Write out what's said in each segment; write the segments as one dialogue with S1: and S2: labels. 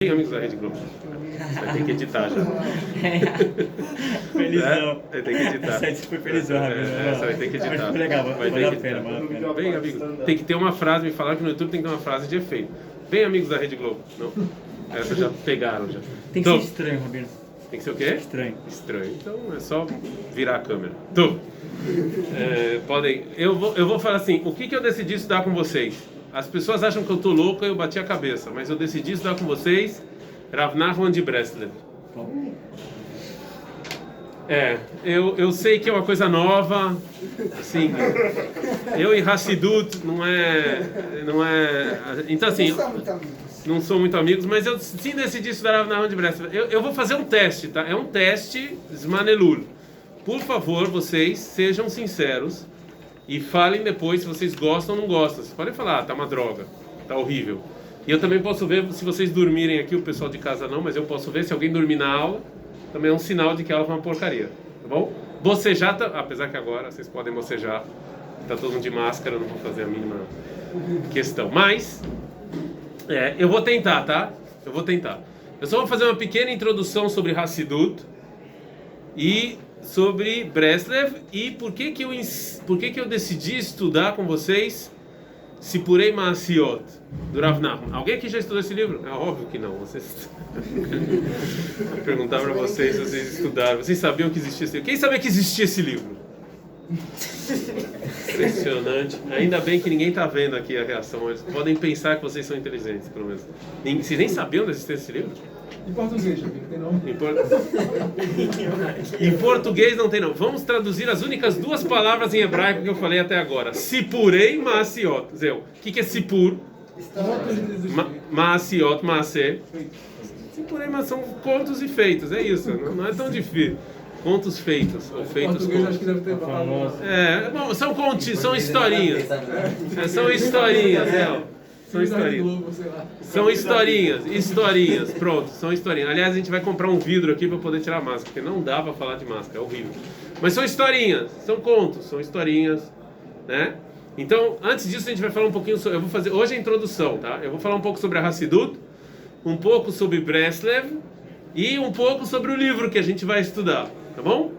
S1: Bem, amigos da Rede Globo. Vai ter que editar já.
S2: Felizão.
S1: Vai ter que editar.
S2: Essa foi felizão,
S1: Essa vai ter que editar.
S2: Mas foi legal,
S1: Vai
S2: valeu
S1: ter
S2: a
S1: que
S2: pena,
S1: editar.
S2: valeu a pena.
S1: Bem, amigo, tem que ter uma frase, me falaram que no YouTube tem que ter uma frase de efeito. Bem, amigos da Rede Globo. Não. Essa já pegaram já.
S2: Tem que
S1: Então,
S2: ser estranho, Rabino.
S1: tem que ser o quê?
S2: Estranho.
S1: Estranho. Então é só virar a câmera. Então, podem. Eu vou falar assim, o que eu decidi estudar com vocês? As pessoas acham que eu tô louco e eu bati a cabeça, mas eu decidi estudar com vocês Rav Nachman de Breslev. Eu sei que é uma coisa nova, assim, eu e Hassidut não é, então assim, não sou muito amigos, mas eu sim decidi estudar Rav Nachman de Breslev. Eu vou fazer um teste, tá? É um teste Zmanelul. Por favor, vocês sejam sinceros e falem depois se vocês gostam ou não gostam. Vocês podem falar, tá uma droga, tá horrível. E eu também posso ver, se vocês dormirem aqui, o pessoal de casa não, mas eu posso ver se alguém dormir na aula, também é um sinal de que a aula foi uma porcaria, tá bom? Bocejar, apesar que agora vocês podem bocejar, tá todo mundo de máscara, eu não vou fazer a mínima questão. Mas, eu vou tentar, tá? Eu vou tentar. Eu só vou fazer uma pequena introdução sobre Hassidut e sobre Breslev e por que que eu decidi estudar com vocês Sipurei Maasiot, do Rav Nachman. Alguém aqui já estudou esse livro? É óbvio que não. Vocês... Vou perguntar para vocês se vocês estudaram. Vocês sabiam que existia esse livro? Quem sabia que existia esse livro? Impressionante. Ainda bem que ninguém está vendo aqui a reação. Eles podem pensar que vocês são inteligentes, pelo menos. Vocês nem sabiam da existência desse livro?
S3: Em português, não tem nome.
S1: Em português não tem não. Vamos traduzir as únicas duas palavras em hebraico que eu falei até agora. Sipurei Maasiot. O que é Sipur? Maasiot, Maaseh. Sipurei são contos e feitos, é isso. Não é tão difícil. Contos feitos. Ou feitos
S3: Português
S1: contos.
S3: acho que deve ter famoso.
S1: Bom, são historinhas. São historinhas, São historinhas. São historinhas, pronto, são historinhas. Aliás, a gente vai comprar um vidro aqui para poder tirar a máscara, porque não dá para falar de máscara, é horrível. Mas são historinhas, são contos, são historinhas, né? Então, antes disso a gente vai falar um pouquinho sobre, eu vou fazer hoje a introdução, tá? Eu vou falar um pouco sobre a Hassidut, um pouco sobre Breslev e um pouco sobre o livro que a gente vai estudar, tá bom?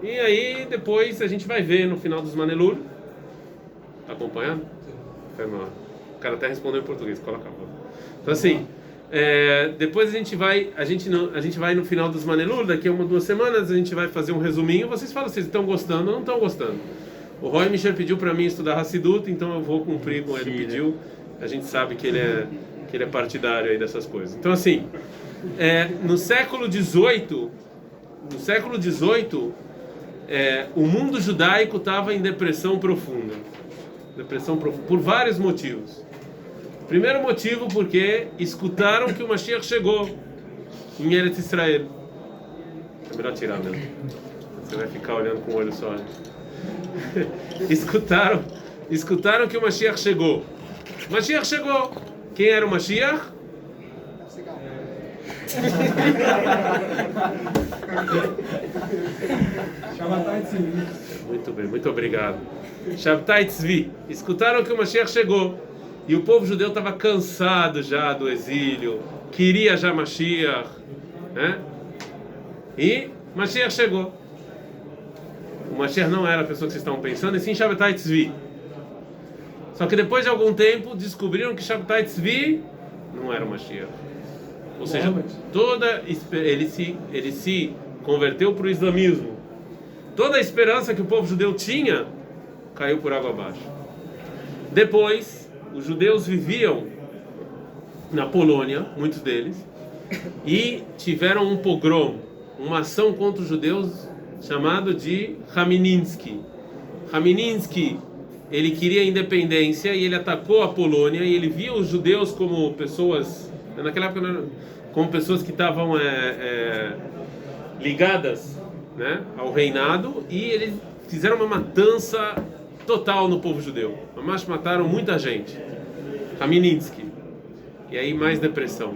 S1: E aí depois a gente vai ver no final dos Manelur. Tá acompanhando? Foi mal. O cara até respondeu em português, coloca a voz. Então assim, depois a gente vai no final dos Manelur, daqui a 1 ou 2 semanas, a gente vai fazer um resuminho. Vocês falam se vocês estão gostando ou não estão gostando. O Roy Michel pediu para mim estudar Hassidut, então eu vou cumprir com ele pediu. A gente sabe que ele é partidário aí dessas coisas. Então assim, no século XVIII, o mundo judaico estava em depressão profunda. Por vários motivos. Primeiro motivo porque escutaram que o Mashiach chegou em Eretz Israel. É melhor tirar mesmo. Você vai ficar olhando com o olho só. Escutaram que o Mashiach chegou. O Mashiach chegou. Quem era o Mashiach?
S3: Shabbatai Tzvi.
S1: Muito bem, muito obrigado. Shabbatai Tzvi. Escutaram que o Mashiach chegou. E o povo judeu estava cansado já do exílio. Queria já Mashiach. Né? E Mashiach chegou. O Mashiach não era a pessoa que vocês estavam pensando, e sim Shabbatai Tzvi. Só que depois de algum tempo descobriram que Shabbatai Tzvi não era o Mashiach. Ou seja, ele se converteu para o islamismo. Toda a esperança que o povo judeu tinha caiu por água abaixo. Depois, os judeus viviam na Polônia, muitos deles, e tiveram um pogrom, uma ação contra os judeus chamado de Chamininski. Chamininski, ele queria independência e ele atacou a Polônia e ele via os judeus como pessoas, naquela época, como pessoas que estavam ligadas, né, ao reinado, e eles fizeram uma matança total no povo judeu. Mas mataram muita gente. Chamininski. E aí mais depressão.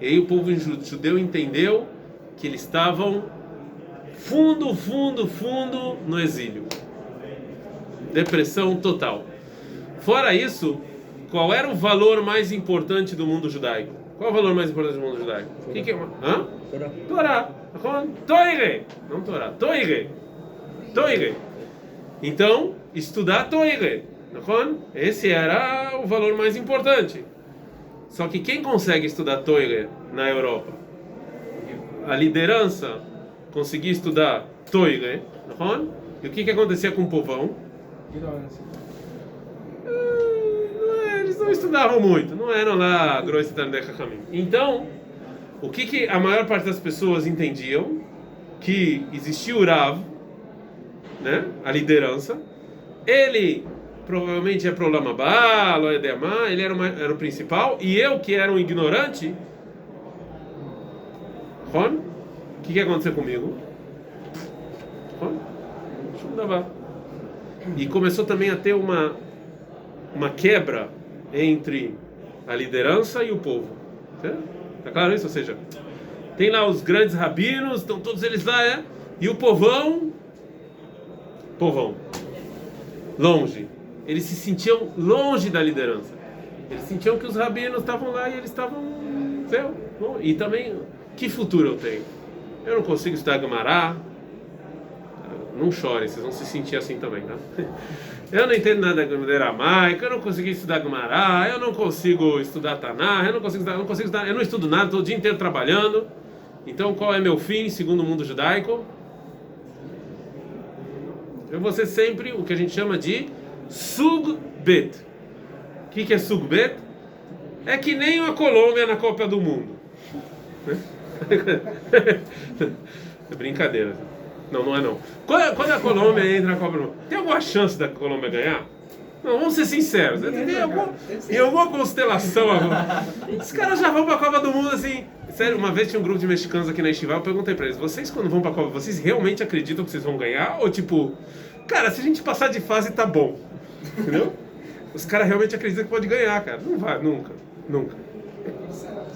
S1: E aí o povo judeu entendeu que eles estavam fundo no exílio. Depressão total. Fora isso, qual era o valor mais importante do mundo judaico? Qual é o valor mais importante do mundo judaico? O que é uma... Hã? Torá. Toire. Não Torá. Toire. Toire. Então, estudar Toire. Esse era o valor mais importante. Só que quem consegue estudar Toire na Europa? A liderança conseguia estudar Toire. E o que acontecia com o povão? Eles não estudavam muito, não eram lá grossos de caminho. Então, o que a maior parte das pessoas entendiam? Que existia o Rav, né? A liderança. Ele provavelmente ia para o Lamabá, Loedemá, ele era o principal, e eu, que era um ignorante, o que ia acontecer comigo? E começou também a ter uma quebra entre a liderança e o povo. Tá claro isso? Ou seja, tem lá os grandes rabinos, estão todos eles lá, e o povão, longe. Eles se sentiam longe da liderança. Eles sentiam que os rabinos estavam lá e eles estavam... E também, que futuro eu tenho? Eu não consigo estudar Gamará. Não chorem, vocês vão se sentir assim também, tá? Eu não entendo nada de aramaico, eu não consigo estudar Gamará, eu não consigo estudar Taná, eu não consigo estudar, eu não estudo nada, estou o dia inteiro trabalhando. Então, qual é meu fim, segundo o mundo judaico? Eu vou ser sempre o que a gente chama de Sugbet. O que é Sugbet? É que nem a Colômbia na Copa do Mundo. É brincadeira. Não é não. Quando a Colômbia entra na Copa do Mundo, tem alguma chance da Colômbia ganhar? Não, vamos ser sinceros. Tem alguma constelação agora? Os caras já vão para a Copa do Mundo assim. Sério, uma vez tinha um grupo de mexicanos aqui na Yeshiva, eu perguntei para eles: vocês quando vão para a Copa, vocês realmente acreditam que vocês vão ganhar? Ou tipo, cara, se a gente passar de fase tá bom. Entendeu? Os caras realmente acreditam que pode ganhar, cara. Não vai, nunca.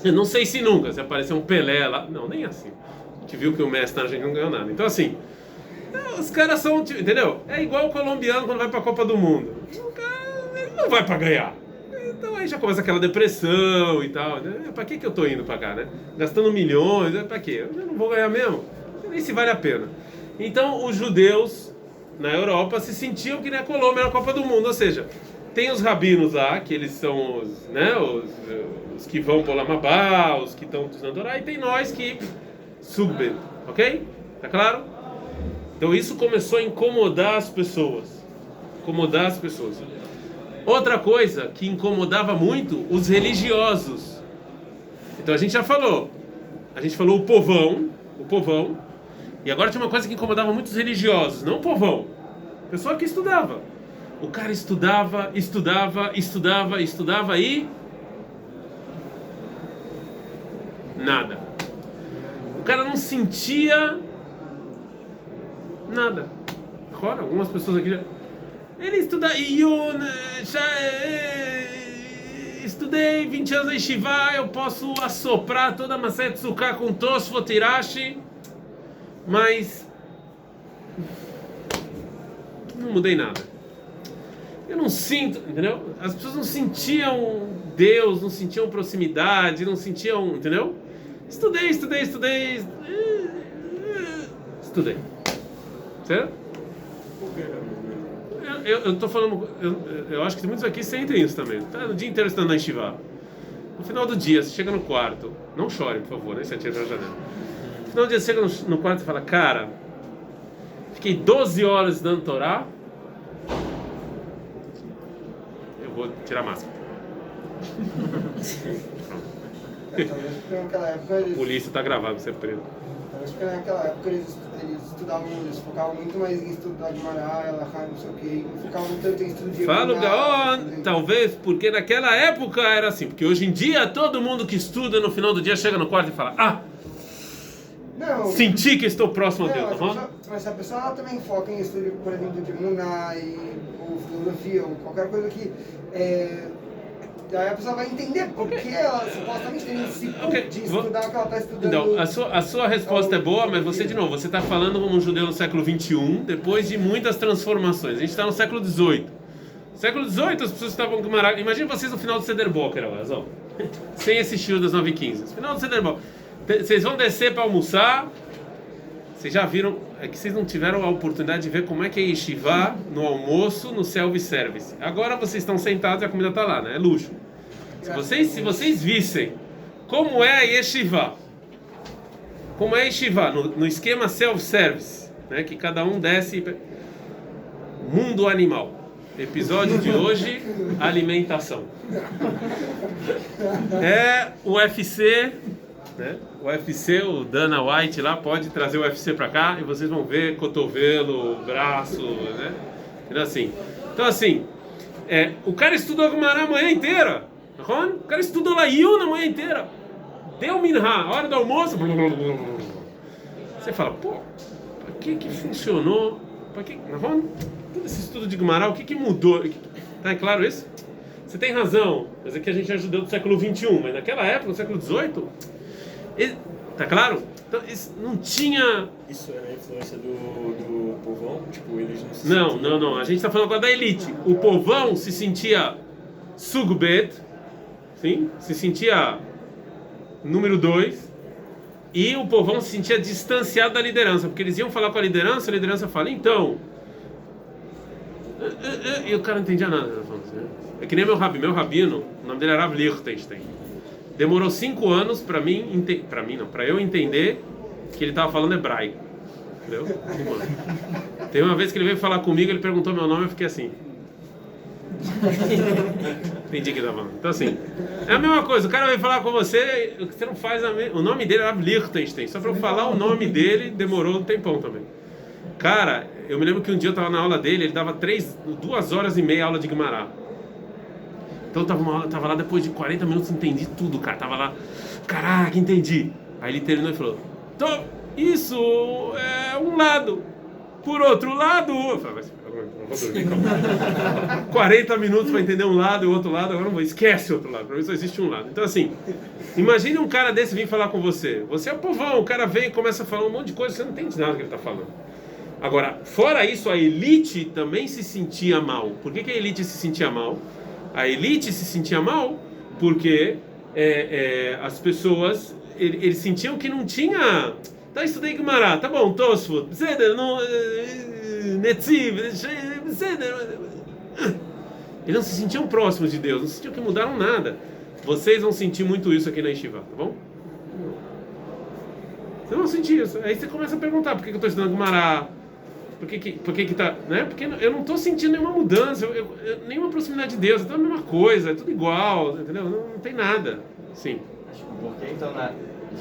S1: Eu não sei se nunca, se aparecer um Pelé lá. Não, nem assim. A gente viu que o Messi na Argentina não ganhou nada. Então assim, os caras são, entendeu? É igual o colombiano quando vai pra Copa do Mundo. O cara, ele não vai pra ganhar. Então aí já começa aquela depressão e tal, né? Pra que eu tô indo pra cá, né? Gastando milhões, pra quê? Eu não vou ganhar mesmo. Nem se vale a pena. Então os judeus na Europa se sentiam que nem a Colômbia na Copa do Mundo. Ou seja, tem os rabinos lá, que eles são os, né, os que vão para o Lamabá, os que estão estudando Torá, e tem nós que subem, ok? Tá claro? Então isso começou a incomodar as pessoas. Outra coisa que incomodava muito os religiosos. Então a gente já falou. A gente falou o povão. E agora tinha uma coisa que incomodava muito os religiosos, não o povão. A pessoa que estudava. O cara estudava e... nada. O cara não sentia nada. Agora, algumas pessoas aqui... Ele estuda... Estudei 20 anos em Yeshiva, eu posso assoprar toda a Maseret Sukkah com Tosfot Irashi, mas... não mudei nada. Eu não sinto, entendeu? As pessoas não sentiam Deus, não sentiam proximidade, não sentiam, entendeu? Estudei. Certo? Eu tô falando, eu acho que muitos aqui sentem isso também. Tá o dia inteiro estudando na Yeshiva. No final do dia, você chega no quarto, não chore, por favor, né? Você atira pela janela. No final do dia, você chega no quarto e fala: cara, fiquei 12 horas estudando Torá. Vou tirar a máscara. A polícia está gravado, você é preso.
S2: Acho que naquela época eles estudavam, eles focavam muito mais em estudar de Mará, Elahá, não sei o que, não focavam tanto em estudo de...
S1: Fala o Gaon, talvez porque naquela época era assim, porque hoje em dia todo mundo que estuda no final do dia chega no quarto e fala: não, senti que estou próximo a Deus.
S2: Mas a pessoa ela também foca em estudo, por exemplo, de Muná ou filosofia ou qualquer coisa que aí a pessoa vai entender porque ela supostamente tem esse de estudar o que ela está estudando.
S1: Então, a sua resposta é boa, mas você, de novo, você está falando como um judeu no século XXI, depois de muitas transformações. A gente está no século XVIII. No século XVIII as pessoas estavam... Imagina vocês no final do Seder Boker, sem esse shiur das 9h15. Final do Seder Bom. Vocês vão descer para almoçar. Vocês já viram, é que vocês não tiveram a oportunidade de ver como é que é yeshiva no almoço, no self-service. Agora vocês estão sentados e a comida está lá, né? É luxo. Se vocês vissem como é a yeshiva, como é a yeshiva no esquema self-service, né? Que cada um desce. Mundo animal. Episódio de hoje, alimentação. É o UFC, né? O UFC, o Dana White lá pode trazer o UFC pra cá e vocês vão ver cotovelo, braço, né? Então assim, o cara estudou a Gemara a manhã inteira, o cara estudou Layun na manhã inteira, deu Minha, hora do almoço, você fala, pô, pra que funcionou? Pra que, todo esse estudo de Gemara, o que mudou? Tá claro isso? Você tem razão, mas aqui a gente é judeu do século XXI, mas naquela época, no século XVIII, tá claro? Então, isso não tinha...
S4: Isso era a influência do povão? Tipo, eles não se
S1: Não. A gente está falando agora da elite. O povão se sentia sugbet, sim? Se sentia número 2, e o povão se sentia distanciado da liderança, porque eles iam falar com a liderança fala, então... E o cara não entendia nada. É que nem meu rabino, o nome dele era Rav Lichtenstein. Demorou 5 anos para eu entender que ele estava falando hebraico. Entendeu? Tem uma vez que ele veio falar comigo, ele perguntou meu nome, eu fiquei assim. Entendi o que ele estava falando. Então assim, é a mesma coisa, o cara veio falar com você, você não faz o nome dele era Rav Lichtenstein. Só para eu falar o nome dele, demorou um tempão também. Cara, eu me lembro que um dia eu estava na aula dele, ele dava 2 horas e meia aula de Gemara. Então tava lá depois de 40 minutos, entendi tudo, cara. Tava lá, caraca, entendi. Aí ele terminou e falou, então, isso é um lado. Por outro lado... Eu falei, não vou dormir, calma. 40 minutos para entender um lado e o outro lado, agora não vou. Esquece o outro lado, para mim só existe um lado. Então assim, imagine um cara desse vir falar com você. Você é o povão, o cara vem e começa a falar um monte de coisa, você não entende nada do que ele está falando. Agora, fora isso, a elite também se sentia mal. Por que a elite se sentia mal? A elite se sentia mal porque as pessoas, eles sentiam que não tinha... Tá, estudei Gemara, tá bom, Tosfot, Netziv, eles não se sentiam próximos de Deus, não sentiam que mudaram nada. Vocês vão sentir muito isso aqui na Yeshiva, tá bom? Vocês vão sentir isso. Aí você começa a perguntar, por que eu estou estudando Gemara? Por que tá, né? Porque eu não estou sentindo nenhuma mudança, nenhuma proximidade de Deus, é tudo a mesma coisa, é tudo igual, entendeu? Não tem nada. Sim.
S5: Porque então,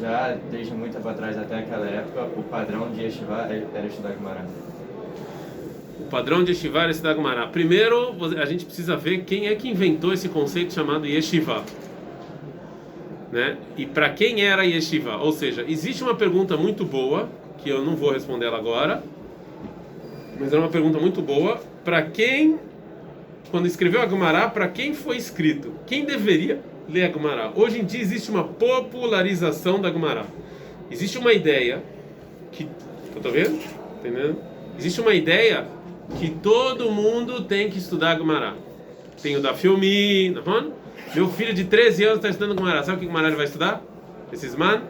S5: já desde muito tempo atrás, até aquela época, o padrão de Yeshiva era estudar Gemara?
S1: O padrão de Yeshiva era estudar Gemara. Primeiro, a gente precisa ver quem é que inventou esse conceito chamado Yeshiva. Né? E para quem era Yeshiva? Ou seja, existe uma pergunta muito boa, que eu não vou responder ela agora, mas era uma pergunta muito boa. Para quem, quando escreveu a Gemara, para quem foi escrito? Quem deveria ler a Gemara? Hoje em dia existe uma popularização da Gemara. Existe uma ideia que... Eu tô vendo? Entendendo? Existe uma ideia que todo mundo tem que estudar a Gemara. Tem o da Filmi, tá bom? Meu filho de 13 anos está estudando Gemara. Sabe o que Gemara ele vai estudar? Esses man?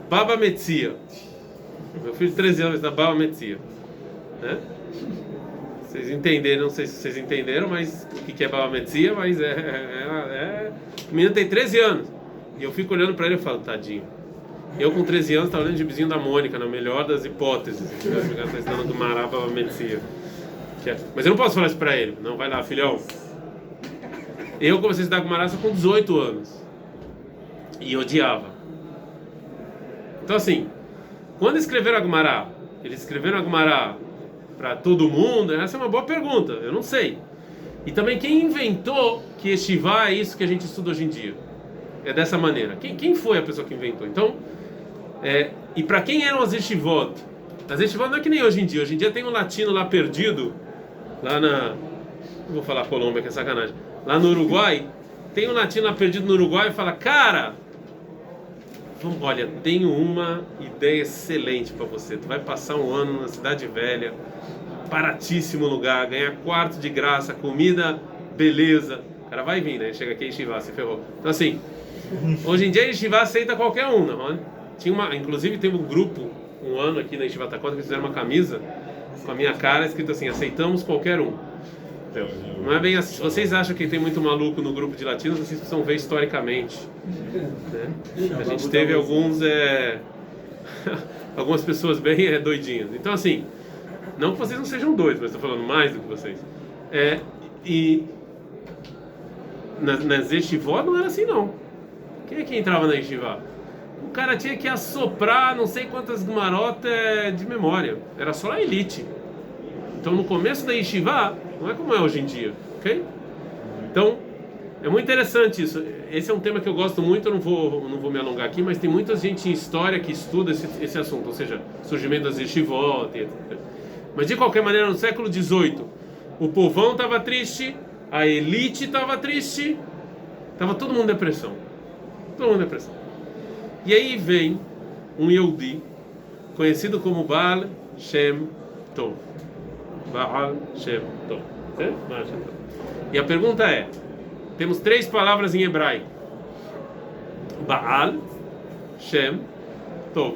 S1: Baba Metzia. Meu filho de 13 anos vai estudar Baba Metzia. Né? Vocês entenderam, não sei se vocês entenderam, mas o que é Baba Metzia, mas o menino tem 13 anos. E eu fico olhando para ele e falo, tadinho. Eu com 13 anos estava olhando de vizinho da Mônica, na melhor das hipóteses. O cara está estudando Gemara, Baba Metzia. Mas eu não posso falar isso para ele. Não, vai lá, filhão. Eu comecei a estudar Gemara só com 18 anos. E odiava. Então assim, quando escreveram a Gemara, eles escreveram a Gemara para todo mundo? Essa é uma boa pergunta, eu não sei. E também quem inventou que Yeshiva é isso que a gente estuda hoje em dia? É dessa maneira. Quem foi a pessoa que inventou? Então, e para quem eram as Yeshivot? As Yeshivot não é que nem hoje em dia. Hoje em dia tem um latino lá perdido, lá na... Não vou falar Colômbia, que é sacanagem. Lá no Uruguai, tem um latino lá perdido no Uruguai e fala, cara, olha, tenho uma ideia excelente para você. Tu vai passar um ano na Cidade Velha, baratíssimo lugar, ganhar quarto de graça, comida, beleza. O cara vai vir, né? Chega aqui e Yeshiva, se ferrou. Então assim, Hoje em dia a Yeshiva aceita qualquer um, não é? Inclusive tem um grupo, um ano aqui na Yeshiva Takota, que fizeram uma camisa com a minha cara escrito assim: aceitamos qualquer um. Então, não é bem assim. Se vocês acham que tem muito maluco no grupo de latinos, vocês precisam ver historicamente, né? A gente teve algumas pessoas bem doidinhas. Então assim, não que vocês não sejam doidos, mas estou falando mais do que vocês. E nas yeshivot não era assim não. Quem é que entrava na yeshiva? O cara tinha que assoprar não sei quantas gumarotas de memória. Era só a elite. Então no começo da yeshiva não é como é hoje em dia, ok? Então é muito interessante isso. Esse é um tema que eu gosto muito. Eu não vou me alongar aqui, mas tem muita gente em história que estuda esse assunto, ou seja, surgimento das yeshivot, etc. Mas de qualquer maneira, no século XVIII, o povão estava triste, a elite estava triste, estava todo mundo em depressão. Todo mundo em depressão. E aí vem um Yehudi, conhecido como Baal Shem Tov. Baal Shem Tov. E a pergunta é, temos 3 palavras em hebraico: Baal Shem Tov.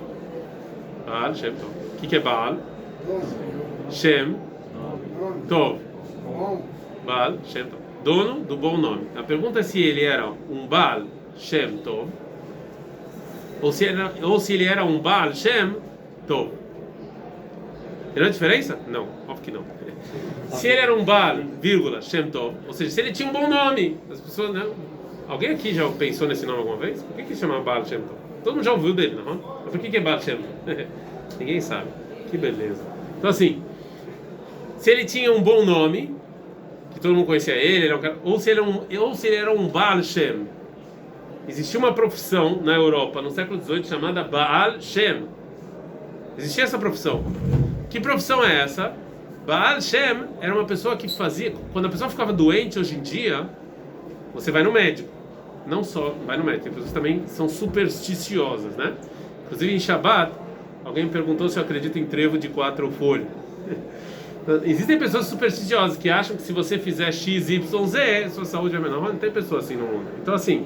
S1: Baal Shem Tov. O que é Baal? Shem Tov. Baal Shem Tov. Dono do bom nome. A pergunta é se ele era um Baal Shem Tov ou se ele era um Baal Shem Tov. Tem uma diferença? Não, óbvio que não. Se ele era um Baal, vírgula, Shem Tov, ou seja, se ele tinha um bom nome, as pessoas, né? Alguém aqui já pensou nesse nome alguma vez? Por que chama Baal Shem Tov? Todo mundo já ouviu dele, não? Mas por que é Baal Shem Tov? Ninguém sabe. Que beleza. Então assim, se ele tinha um bom nome, que todo mundo conhecia ele era um cara, ou se ele era um Baal Shem. Existia uma profissão na Europa no século XVIII chamada Baal Shem. Existia essa profissão. Que profissão é essa? Baal Shem era uma pessoa que fazia... Quando a pessoa ficava doente hoje em dia, você vai no médico. Não só vai no médico, tem pessoas também são supersticiosas, né? Inclusive em Shabbat, alguém me perguntou se eu acredito em trevo de 4 folhas. Existem pessoas supersticiosas que acham que se você fizer X, Y, Z, sua saúde é menor. Não tem pessoa assim no mundo. Então assim,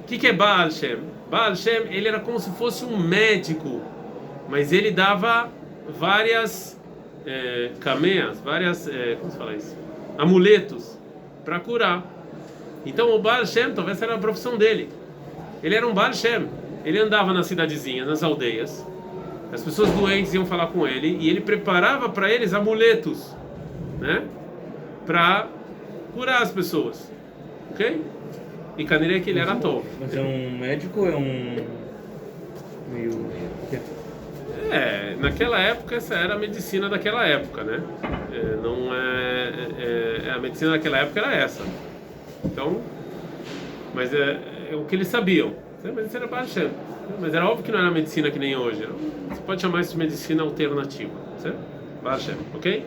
S1: o que é Baal Shem? Baal Shem, ele era como se fosse um médico, mas ele dava várias cameias, como se fala isso? Amuletos para curar. Então o Baal Shem, talvez era a profissão dele. Ele era um Baal Shem. Ele andava nas cidadezinhas, nas aldeias. As pessoas doentes iam falar com ele e ele preparava para eles amuletos, né? Para curar as pessoas, ok? E caneira que ele era tov.
S6: Mas é um médico ou é um meio...
S1: naquela época essa era a medicina daquela época, né? A medicina daquela época era essa. Então, mas é o que eles sabiam. Mas isso era Baal Shem. Mas era óbvio que não era medicina que nem hoje. Você pode chamar isso de medicina alternativa, certo? Baal Shem, ok?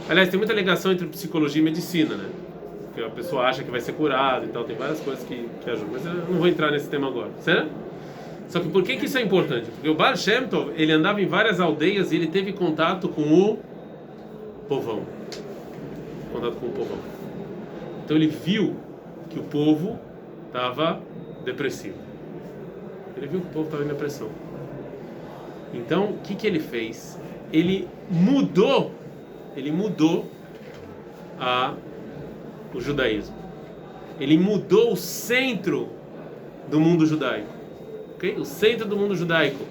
S1: Aliás, tem muita ligação entre psicologia e medicina, né? Porque a pessoa acha que vai ser curada e tal, tem várias coisas que ajudam. Mas eu não vou entrar nesse tema agora, certo? Só que por que isso é importante? Porque o Baal Shem Tov, ele andava em várias aldeias e ele teve contato com o povão. Contato com o povão. Então ele viu que o povo estava depressivo. Ele viu que o povo estava em depressão. Então, o que ele fez? Ele mudou o judaísmo. Ele mudou o centro do mundo judaico. Okay? O centro do mundo judaico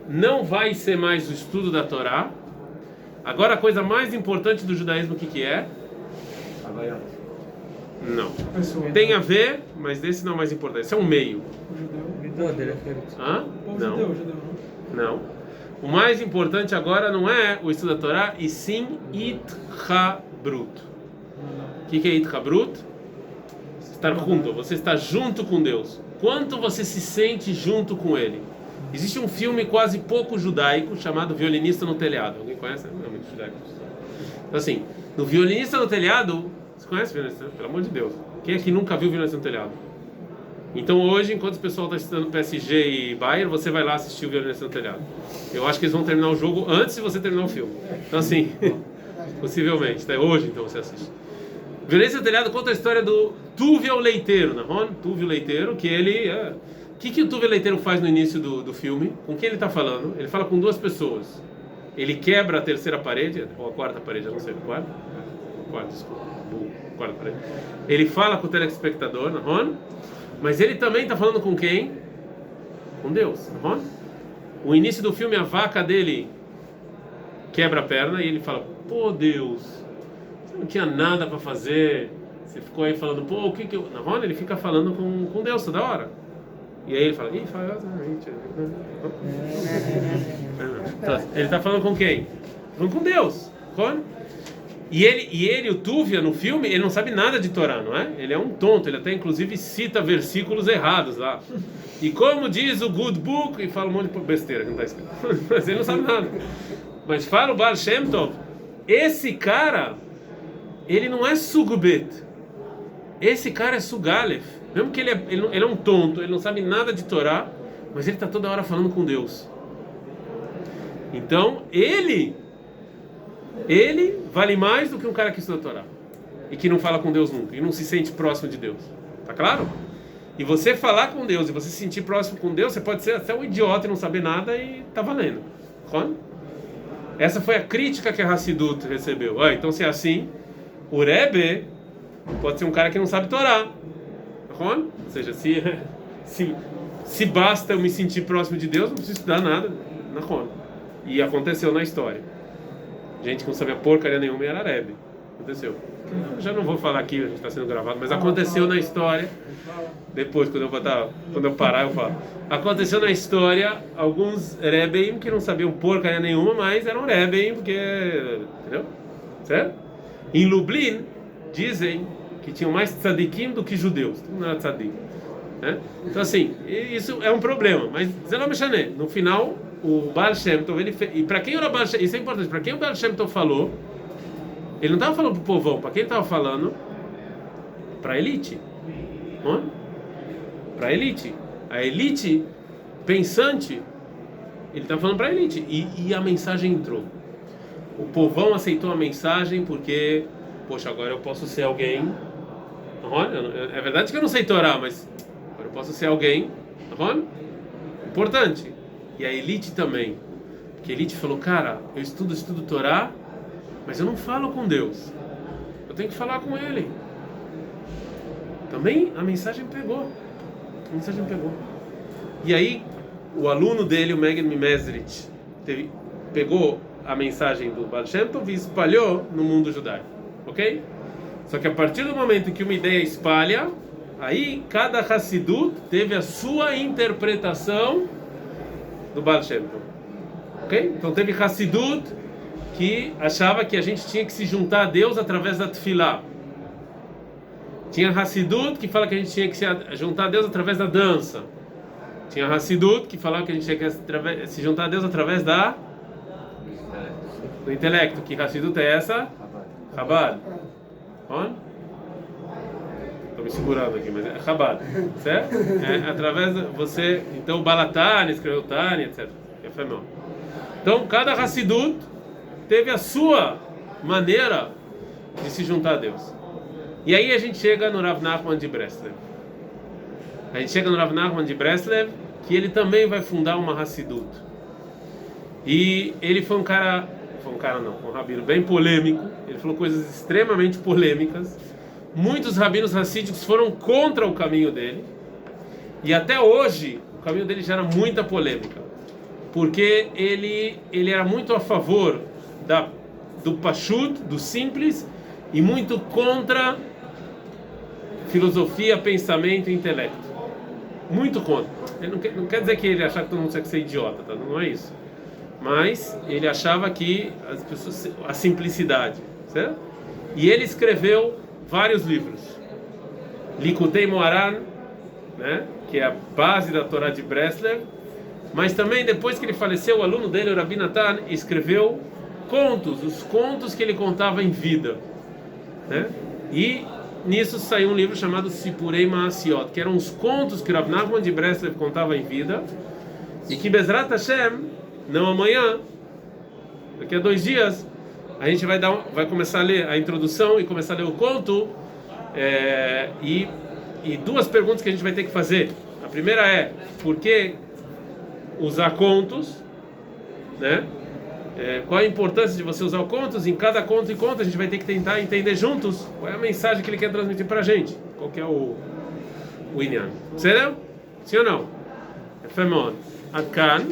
S1: não vai ser mais o estudo da Torá. Agora, a coisa mais importante do judaísmo, o que é? Não. Tem a ver, mas esse não é o mais importante. Esse é um meio. Hã? Não. Não. O mais importante agora não é o estudo da Torá, e sim Itchabrut. O que é Itchabrut? Estar junto. Você está junto com Deus. Quanto você se sente junto com Ele? Existe um filme quase pouco judaico chamado Violinista no Telhado. Alguém conhece? Não é muito judaico. Então assim, no Violinista no Telhado, você conhece o Violinista? Pelo amor de Deus. Quem é que nunca viu Violinista no Telhado? Então hoje, enquanto o pessoal está assistindo PSG e Bayern, você vai lá assistir o Violinista no Telhado. Eu acho que eles vão terminar o jogo antes de você terminar o filme. Então assim, possivelmente. Até hoje então você assiste. Violência no telhado conta a história do Tuvia o leiteiro, não? Tuvia o leiteiro, que ele... O que o Tuvia o leiteiro faz no início do filme? Com quem ele está falando? Ele fala com duas pessoas. Ele quebra a terceira parede, ou a quarta parede, eu não sei, quarta, desculpa, quarta parede. Ele fala com o telespectador, não? Mas ele também está falando com quem? Com Deus, não? O início do filme, a vaca dele quebra a perna e ele fala: pô, Deus, você não tinha nada para fazer, você ficou aí falando, pô, o que eu... Não, ele fica falando com Deus toda hora. E aí ele fala: ih, ele está falando com quem? Falando com Deus. E ele, o Tuvia, no filme, ele não sabe nada de Torá, não é? Ele é um tonto, ele até inclusive cita versículos errados lá. E como diz o Good Book, e fala um monte de besteira que não está escrito. Mas ele não sabe nada. Mas fala o Baal Shem Tov, esse cara, ele não é Sugubet. Esse cara é Sugalef. Mesmo que ele é um tonto, ele não sabe nada de Torá, mas ele está toda hora falando com Deus. Então, ele vale mais do que um cara que estuda Torá e que não fala com Deus nunca e não se sente próximo de Deus. Tá claro? E você falar com Deus e você se sentir próximo com Deus, você pode ser até um idiota e não saber nada e tá valendo. Essa foi a crítica que a Hassidut recebeu. Então, se é assim, o Rebbe pode ser um cara que não sabe Torá. Ou seja, se basta eu me sentir próximo de Deus, não preciso estudar nada. E aconteceu na história. Gente que não sabia porcaria nenhuma e era Rebbe. Aconteceu. Eu já não vou falar aqui, a gente está sendo gravado, mas aconteceu na história. Depois, quando eu parar, eu falo. Aconteceu na história alguns Rebbeim que não sabiam porcaria nenhuma, mas eram Rebbeim porque... Entendeu? Certo? Em Lublin, dizem que tinham mais tzadikim do que judeus. Todo mundo era tzadik. Né? Então, assim, isso é um problema. Mas, Zelom Shané, no final, o Baal Shem Tov, ele fez... E para quem era o Baal Shem Tov, isso é importante, para quem o Baal Shem Tov falou, ele não estava falando para o povão, para quem ele estava falando? Para a elite. Para a elite. A elite pensante, ele está falando para a elite. E a mensagem entrou. O povão aceitou a mensagem porque, poxa, agora eu posso ser alguém. É verdade que eu não sei Torá, mas agora eu posso ser alguém importante. E a elite também. Porque a elite falou: cara, eu estudo Torá, mas eu não falo com Deus. Eu tenho que falar com Ele. Também a mensagem pegou. E aí, o aluno dele, o Megan Mimezrit, pegou a mensagem do Baal Shem Tov e espalhou no mundo judaico. Ok? Só que a partir do momento que uma ideia espalha, aí cada Hassidut teve a sua interpretação do Baal Shem Tov. Ok? Então teve Hassidut que achava que a gente tinha que se juntar a Deus através da Tefilá. Tinha Hassidut que fala que a gente tinha que se juntar a Deus através da dança. Tinha Hassidut que falava que a gente tinha que se juntar a Deus através do intelecto. Que Hassidut é essa? Chabad. Estou me segurando aqui, mas é Chabad. Certo? É através de você... Então o Balatani escreveu Tani, etc. Então cada Hassidut teve a sua maneira de se juntar a Deus. E aí a gente chega no Rav Nachman de Breslev. Que ele também vai fundar uma Hassidut. E ele foi um rabino bem polêmico. Ele falou coisas extremamente polêmicas. Muitos rabinos hassídicos foram contra o caminho dele. E até hoje, o caminho dele gera muita polêmica. Porque ele era muito a favor do pashut, do simples, e muito contra filosofia, pensamento e intelecto. Muito contra. Ele não quer dizer que ele achava que todo mundo tinha que ser idiota, tá? Não é isso. Mas ele achava que as pessoas, a simplicidade, certo? E ele escreveu vários livros. Likutei Moharan, né? Que é a base da Torá de Breslev. Mas também, depois que ele faleceu, o aluno dele, o Rabi Natan, escreveu contos, os contos que ele contava em vida, né? E nisso saiu um livro chamado Sipurei Maasiot, que eram os contos que Rav Nachman de Breslev contava em vida, e que Bezrat Hashem, não amanhã, daqui a 2 dias, a gente vai começar a ler a introdução e começar a ler o conto, e duas perguntas que a gente vai ter que fazer. A primeira é, por que usar contos, né? Qual a importância de você usar contos? Em cada conto e conto a gente vai ter que tentar entender juntos qual é a mensagem que ele quer transmitir para a gente, qual que é o inyan. Entendeu? Sim ou não? Femon. Adkan.